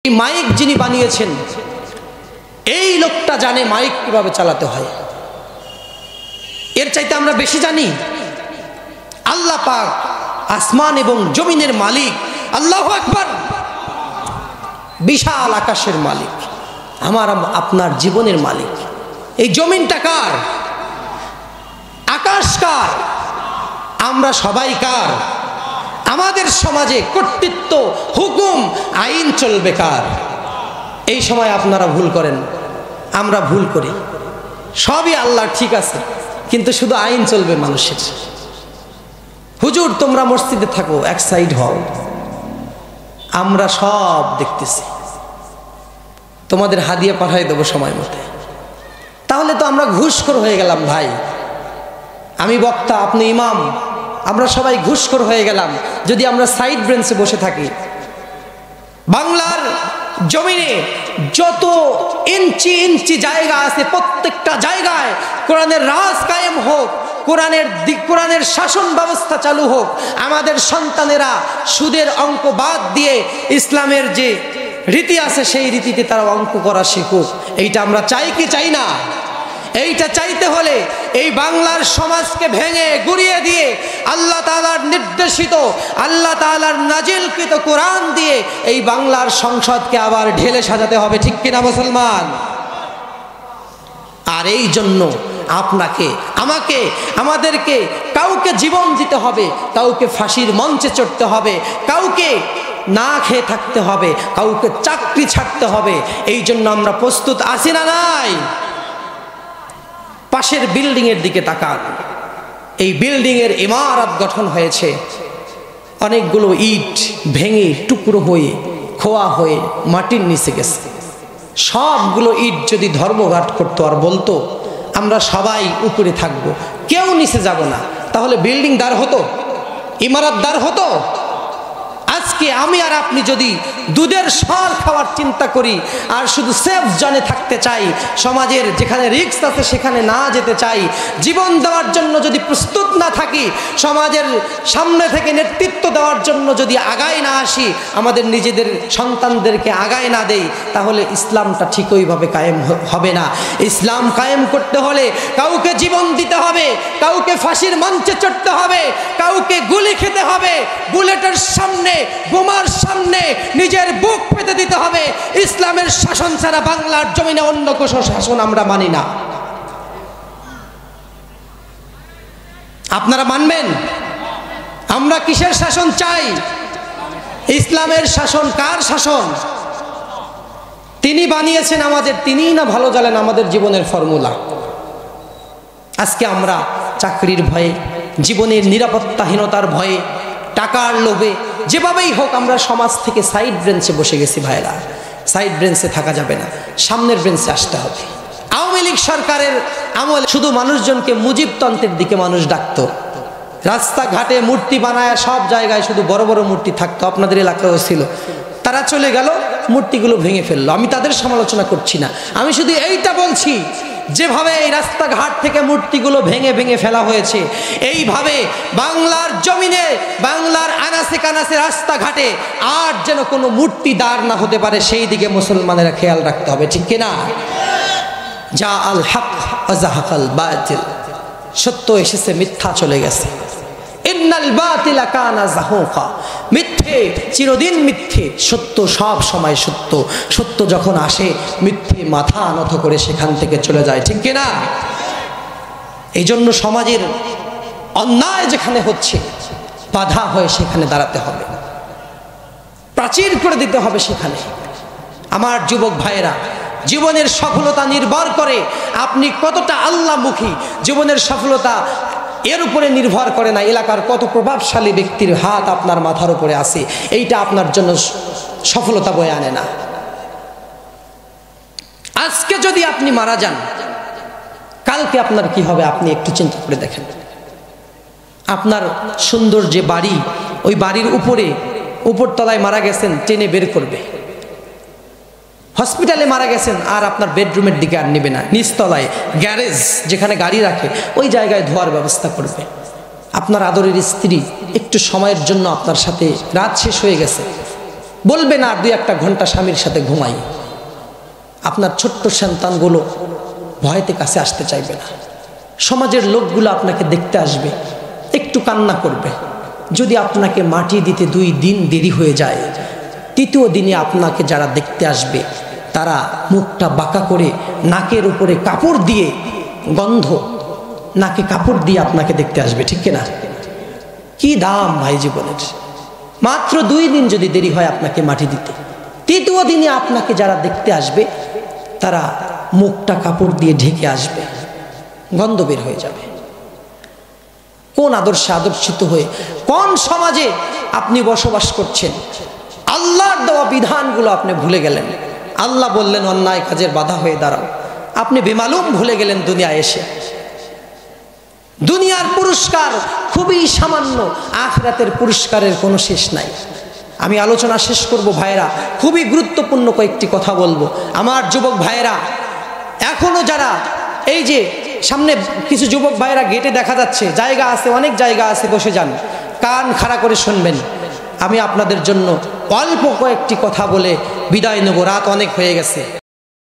এই মাইক যিনি বানিয়েছেন এই লোকটা জানে মাইক কিভাবে চালাতে হয়। এর চাইতে আমরা বেশি জানি? আল্লাহ পাক আসমান এবং জমিনের মালিক, আল্লাহু আকবার, বিশাল আকাশের মালিক, আমার আপনার জীবনের মালিক। এই জমিনটা কার? আকাশ কার? আমরা সবাই কার? আমাদের সমাজে কর্তৃত্ব, হুকুম, আইন চলবে কার? এই সময় আপনারা ভুল করেন, আমরা ভুল করি। সবই আল্লাহ ঠিক আছে, কিন্তু শুধু আইন চলবে মানুষের। হুজুর তোমরা মসজিদে থাকো, এক সাইড হও, আমরা সব দেখতেছি, তোমাদের হাদিয়া পাঠাই দেবো সময় মতো। তাহলে তো আমরা ঘুষখোর হয়ে গেলাম ভাই। আমি বক্তা, আপনি ইমাম, আমরা সবাই ঘুষখোর হয়ে গেলাম যদি আমরা সাইড বেঞ্চে বসে থাকি। বাংলার জমিনে যত ইঞ্চি ইঞ্চি জায়গা আছে, প্রত্যেকটা জায়গায় কোরআনের রাজ কায়েম হোক, কোরআনের শাসন ব্যবস্থা চালু হোক। আমাদের সন্তানেরা সুদের অঙ্ক বাদ দিয়ে ইসলামের যে রীতি আছে সেই রীতিতে তারা অঙ্ক করা শিখুক। এইটা আমরা চাই কি চাই না? এইটা চাইতে হলে এই বাংলার সমাজকে ভেঙে গুড়িয়ে দিয়ে আল্লাহ তাআলার নির্দেশিত, আল্লাহ তাআলার নাজিলকৃত কোরআন দিয়ে এই বাংলার সংসদকে আবার ঢেলে সাজাতে হবে, ঠিক কিনা মুসলমান? আর এই জন্য আপনাকে, আমাকে, আমাদেরকে কাউকে জীবন দিতে হবে, কাউকে ফাঁসির মঞ্চে চড়তে হবে, কাউকে না খেয়ে থাকতে হবে, কাউকে চাকরি ছাড়তে হবে। এই জন্য আমরা প্রস্তুত আছি না নাই? পাশের বিল্ডিং এর দিকে তাকান। এই বিল্ডিং এর ইমারত গঠন হয়েছে, অনেকগুলো ইট ভেঙে টুকরো হয়ে খোয়া হয়ে মাটির নিচে গেছে। সবগুলো ইট যদি ধর্মঘাট করতো আর বলতো আমরা সবাই উপরে থাকবো, কেউ নিচে যাব না, তাহলে বিল্ডিং দাঁড় হতো? ইমারত দাঁড় হতো? আজকে আমি আর আপনি যদি দুধের সর খাওয়ার চিন্তা করি আর শুধু সেফ জোনে থাকতে চাই, সমাজের যেখানে রিস্ক আছে সেখানে না যেতে চাই, জীবন দেওয়ার জন্য যদি প্রস্তুত না থাকি, সমাজের সামনে থেকে নেতৃত্ব দেওয়ার জন্য যদি আগায় না আসি, আমাদের নিজেদের সন্তানদেরকে আগায় না দেই, তাহলে ইসলামটা ঠিক ওইভাবে কায়েম হবে না। ইসলাম কায়েম করতে হলে কাউকে জীবন দিতে হবে, কাউকে ফাঁসির মঞ্চে চড়তে হবে, কাউকে গুলি খেতে হবে, বুলেটের সামনে, বোমার সামনে নিজের বুক পেতে দিতে হবে। ইসলামের শাসন ছাড়া বাংলার জমিনে অন্য কোনো শাসন আমরা মানি না। আপনারা মানবেন? আমরা কিসের শাসন চাই? ইসলামের শাসন। কার শাসন? তিনি বানিয়েছেন আমাদের, তিনিই না ভালো জানেন আমাদের জীবনের ফর্মুলা। আজকে আমরা চাকরির ভয়ে, জীবনের নিরাপত্তাহীনতার ভয়ে, টাকার লোভে, যেভাবেই হোক আমরা সমাজ থেকে সাইড বেঞ্চে বসে গেছি। ভাইরা, সাইড বেঞ্চে থাকা যাবে না, সামনের বেঞ্চে আসতে হবে। আওয়ামী লীগ সরকারের আমলে শুধু মানুষজনকে মুজিবতন্ত্রের দিকে মানুষ ডাকতো। রাস্তাঘাটে মূর্তি বানায়, সব জায়গায় শুধু বড় বড় মূর্তি থাকতো, আপনাদের এলাকাও ছিল। তারা চলে গেল, মূর্তিগুলো ভেঙে ফেললো। আমি তাদের সমালোচনা করছি না, আমি শুধু এইটা বলছি, যেভাবে এই রাস্তাঘাট থেকে মূর্তিগুলো ভেঙে ভেঙে ফেলা হয়েছে, এইভাবে বাংলার জমিনে, বাংলার আনাচে কানাচে রাস্তাঘাটে আর যেন কোনো মূর্তি দাঁড় না হতে পারে, সেই দিকে মুসলমানেরা খেয়াল রাখতে হবে, ঠিক কিনা? যা আল হক ওয়া যাহাকাল বাতিল, সত্য এসেছে, মিথ্যা চলে গেছে। ইন্নাল বাতিলা কানা যাহুকা, মিথ্যে চিরদিন মিথ্যে, সত্য সব সময় সত্য। সত্য যখন আসে, মিথ্যে মাথা নত করে সেখান থেকে চলে যায়, ঠিক কিনা? এই জন্য সমাজের অন্যায় যেখানে হচ্ছে, বাধা হয়ে সেখানে দাঁড়াতে হবে, প্রাচীর করে দিতে হবে সেখানে। আমার যুবক ভাইয়েরা, জীবনের সফলতা নির্ভর করে আপনি কতটা আল্লাহমুখী। জীবনের সফলতা এর উপরে নির্ভর করে না এলাকার কত প্রভাবশালী ব্যক্তির হাত আপনার মাথার উপরে আছে, এইটা আপনার জন্য সফলতা বয়ে আনে না। আজকে যদি আপনি মারা যান, কালকে আপনার কি হবে আপনি একটু চিন্তা করে দেখেন। আপনার সুন্দর যে বাড়ি, ওই বাড়ির উপরতলায় মারা গেছেন, টেনে বের করবে। হসপিটালে মারা গেছেন, আর আপনার বেডরুমের দিকে আর নেবে না, নিচতলায় গ্যারেজ যেখানে গাড়ি রাখে ওই জায়গায় ধোয়ার ব্যবস্থা করবে। আপনার আদরের স্ত্রী একটু সময়ের জন্য আপনার সাথে রাত শেষ হয়ে গেছে, বলবে না আর 2-1 ঘন্টা স্বামীর সাথে ঘুমাই। আপনার ছোট্ট সন্তানগুলো ভয়তে কাছে আসতে চাইবে না। সমাজের লোকগুলো আপনাকে দেখতে আসবে, একটু কান্না করবে। যদি আপনাকে মাটি দিতে 2 দিন দেরি হয়ে যায়, 3য় দিনে আপনাকে যারা দেখতে আসবে তারা মুখটা বাঁকা করে নাকের উপরে কাপড় দিয়ে, গন্ধ নাকে কাপড় দিয়ে আপনাকে দেখতে আসবে, ঠিক কিনা? কি দাম ভাই জীবনের! মাত্র 2 দিন যদি দেরি হয় আপনাকে মাটি দিতে, 3য় দিনে আপনাকে যারা দেখতে আসবে তারা মুখটা কাপড় দিয়ে ঢেকে আসবে, গন্ধ বের হয়ে যাবে। কোন আদর্শে আদর্শিত হয়ে, কোন সমাজে আপনি বসবাস করছেন? আল্লাহর দেওয়া বিধানগুলো আপনি ভুলে গেলেন। আল্লাহ বললেন অন্যায় কাজের বাধা হয়ে দাঁড়াও, আপনি বেমালুম ভুলে গেলেন দুনিয়ায় এসে। দুনিয়ার পুরস্কার খুবই সামান্য, আখিরাতের পুরস্কারের কোনো শেষ নাই। আমি আলোচনা শেষ করব ভাইরা, খুবই গুরুত্বপূর্ণ কয়েকটি কথা বলবো। আমার যুবক ভাইরা, এখনো যারা, এই যে সামনে কিছু যুবক ভাইরা গেটে দেখা যাচ্ছে, জায়গা আছে, অনেক জায়গা আছে, বসে যান, কান খাড়া করে শুনবেন। আমি আপনাদের জন্য অল্প কয়েকটি কথা বলে বিদায় নেব, রাত অনেক হয়ে গেছে।